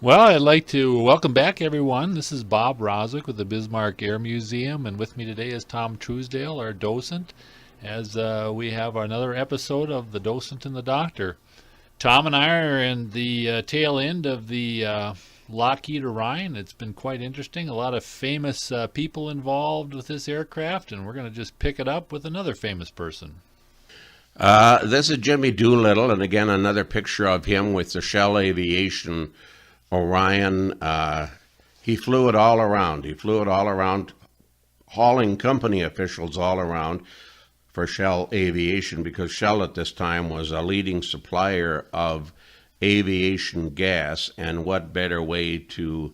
Well, I'd like to welcome back everyone. This is Bob Roswick with the Bismarck Air Museum, and with me today is Tom Trousdale, our docent, as we have another episode of The Docent and the Doctor. Tom and I are in the tail end of the Lockheed Orion. It's been quite interesting. A lot of famous people involved with this aircraft, and we're going to just pick it up with another famous person. This is Jimmy Doolittle, and again, another picture of him with the Shell Aviation Orion. He flew it all around. He flew it all around, hauling company officials all around for Shell Aviation, because Shell at this time was a leading supplier of aviation gas, and what better way to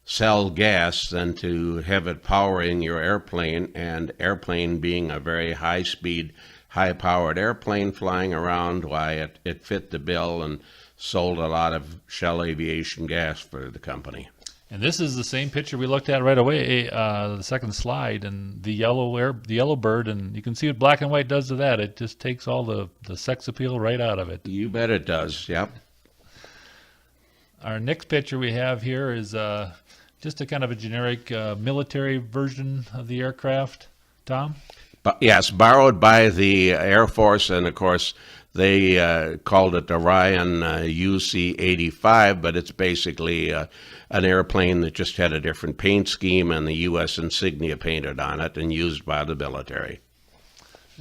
sell gas than to have it powering your airplane, and airplane being a very high-speed, high-powered airplane flying around, why it fit the bill and sold a lot of Shell Aviation gas for the company. And this is the same picture we looked at right away, the second slide, and the yellow bird, and you can see what black and white does to that. It just takes all the sex appeal right out of it. You bet it does, yep. Our next picture we have here is just a kind of a generic military version of the aircraft. Tom? Yes, borrowed by the Air Force, and of course they called it Orion UC-85, but it's basically an airplane that just had a different paint scheme and the U.S. insignia painted on it and used by the military.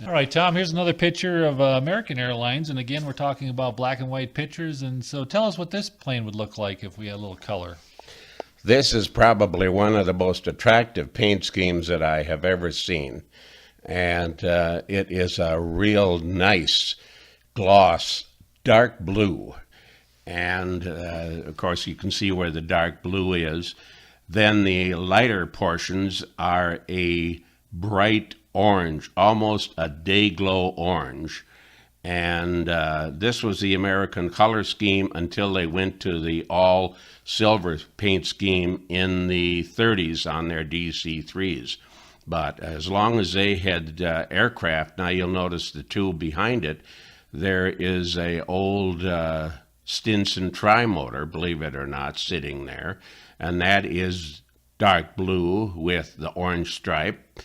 All right, Tom, here's another picture of American Airlines, and again we're talking about black and white pictures, and so tell us what this plane would look like if we had a little color. This is probably one of the most attractive paint schemes that I have ever seen, and it is a real nice gloss dark blue, and of course you can see where the dark blue is. Then the lighter portions are a bright orange, almost a day glow orange, and this was the American color scheme until they went to the all silver paint scheme in the 30s on their DC-3s. But as long as they had aircraft, now you'll notice the two behind it, there is a old Stinson trimotor, believe it or not, sitting there, and that is dark blue with the orange stripe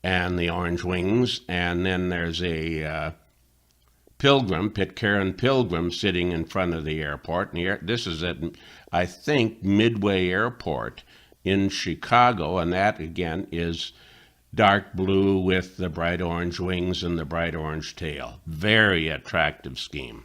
and the orange wings. And then there's a Pilgrim, Pitcairn Pilgrim, sitting in front of the airport. And this is at, I think, Midway Airport in Chicago, and that again is dark blue with the bright orange wings and the bright orange tail. Very attractive scheme.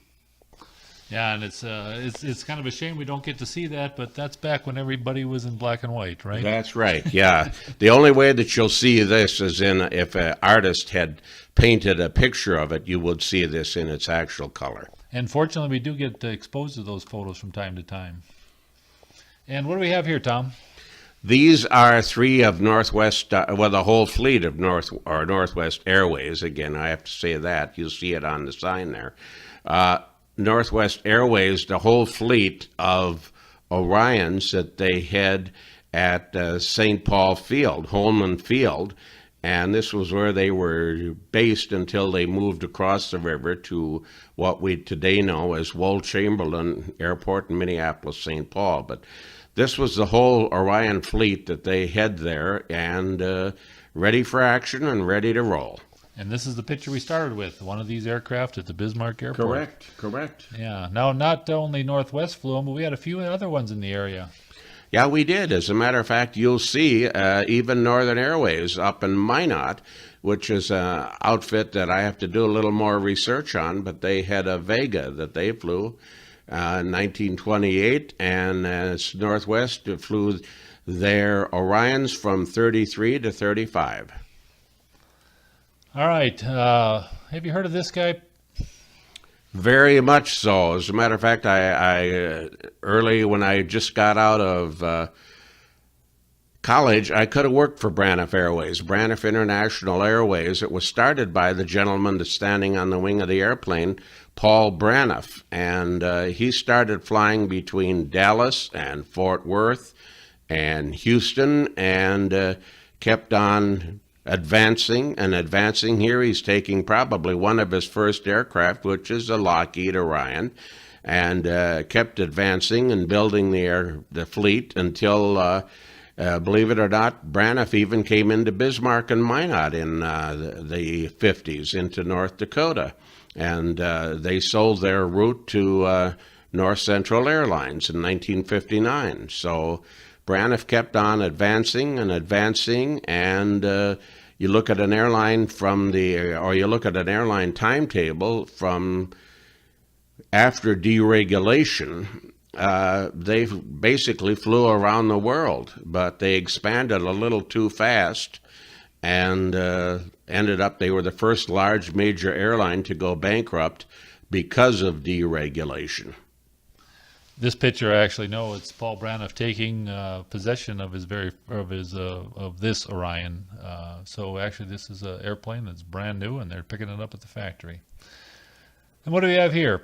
Yeah, and it's kind of a shame we don't get to see that, but that's back when everybody was in black and white, right? That's right, yeah. The only way that you'll see this is if an artist had painted a picture of it, you would see this in its actual color. And fortunately, we do get exposed to those photos from time to time. And what do we have here, Tom? These are three of Northwest, the whole fleet of Northwest Airways. Again, I have to say that. You'll see it on the sign there. Northwest Airways, the whole fleet of Orions that they had at St. Paul Field, Holman Field, and this was where they were based until they moved across the river to what we today know as Wold Chamberlain Airport in Minneapolis, St. Paul. But this was the whole Orion fleet that they had there, and ready for action and ready to roll. And this is the picture we started with, one of these aircraft at the Bismarck Airport. Correct. Yeah. Now, not only Northwest flew them, but we had a few other ones in the area. Yeah, we did. As a matter of fact, you'll see even Northern Airways up in Minot, which is an outfit that I have to do a little more research on, but they had a Vega that they flew in 1928, and as Northwest flew their Orions from 33 to 35. All right. Have you heard of this guy? Very much so. As a matter of fact, I early when I just got out of college, I could have worked for Braniff Airways, Braniff International Airways. It was started by the gentleman that's standing on the wing of the airplane, Paul Braniff, and he started flying between Dallas and Fort Worth and Houston, and kept on advancing and advancing. Here he's taking probably one of his first aircraft, which is a Lockheed Orion, and kept advancing and building the fleet until, believe it or not, Braniff even came into Bismarck and Minot in the 50s into North Dakota. And they sold their route to North Central Airlines in 1959. So Braniff kept on advancing and advancing, and you look at an airline you look at an airline timetable from after deregulation. They basically flew around the world, but they expanded a little too fast, and ended up they were the first large major airline to go bankrupt because of deregulation. This picture, I actually know it's Paul Braniff taking possession of this Orion. So actually, this is an airplane that's brand new, and they're picking it up at the factory. And what do we have here?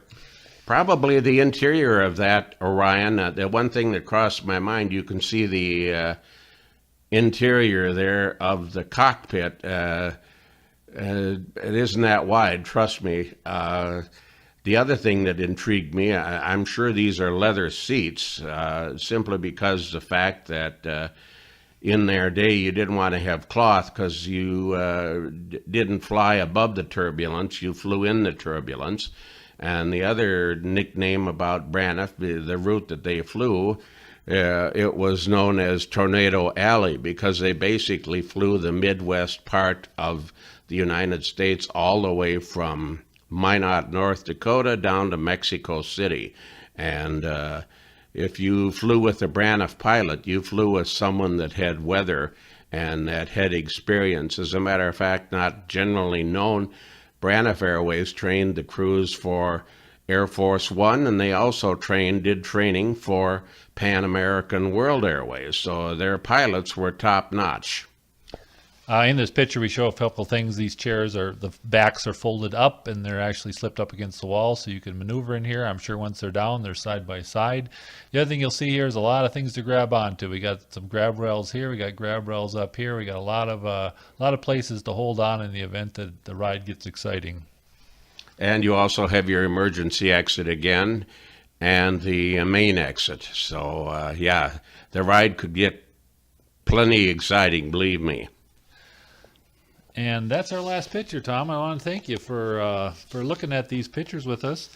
Probably the interior of that Orion. The one thing that crossed my mind, you can see the interior there of the cockpit. It isn't that wide, trust me. The other thing that intrigued me, I'm sure these are leather seats, simply because the fact that in their day you didn't want to have cloth because you didn't fly above the turbulence, you flew in the turbulence. And the other nickname about Braniff, the route that they flew, it was known as Tornado Alley because they basically flew the Midwest part of the United States all the way from Minot, North Dakota, down to Mexico City. And if you flew with a Braniff pilot, you flew with someone that had weather and that had experience. As a matter of fact, not generally known, Braniff Airways trained the crews for Air Force One, and they also did training for Pan American World Airways. So their pilots were top notch. In this picture, we show a couple things. These chairs the backs are folded up, and they're actually slipped up against the wall, so you can maneuver in here. I'm sure once they're down, they're side by side. The other thing you'll see here is a lot of things to grab onto. We got some grab rails here. We got grab rails up here. We got a lot of places to hold on in the event that the ride gets exciting. And you also have your emergency exit again, and the main exit. So yeah, the ride could get plenty exciting, believe me. And that's our last picture, Tom. I want to thank you for looking at these pictures with us.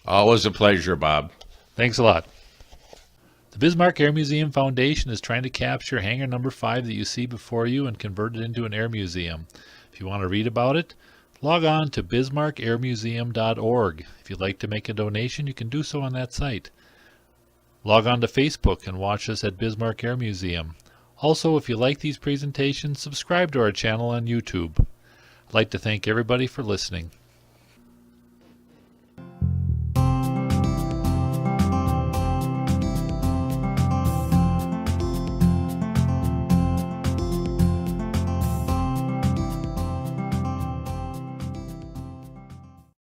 Always a pleasure, Bob. Thanks a lot. The Bismarck Air Museum Foundation is trying to capture hangar number 5 that you see before you and convert it into an air museum. If you want to read about it, log on to bismarckairmuseum.org. If you'd like to make a donation, you can do so on that site. Log on to Facebook and watch us at Bismarck Air Museum. Also, if you like these presentations, subscribe to our channel on YouTube. I'd like to thank everybody for listening.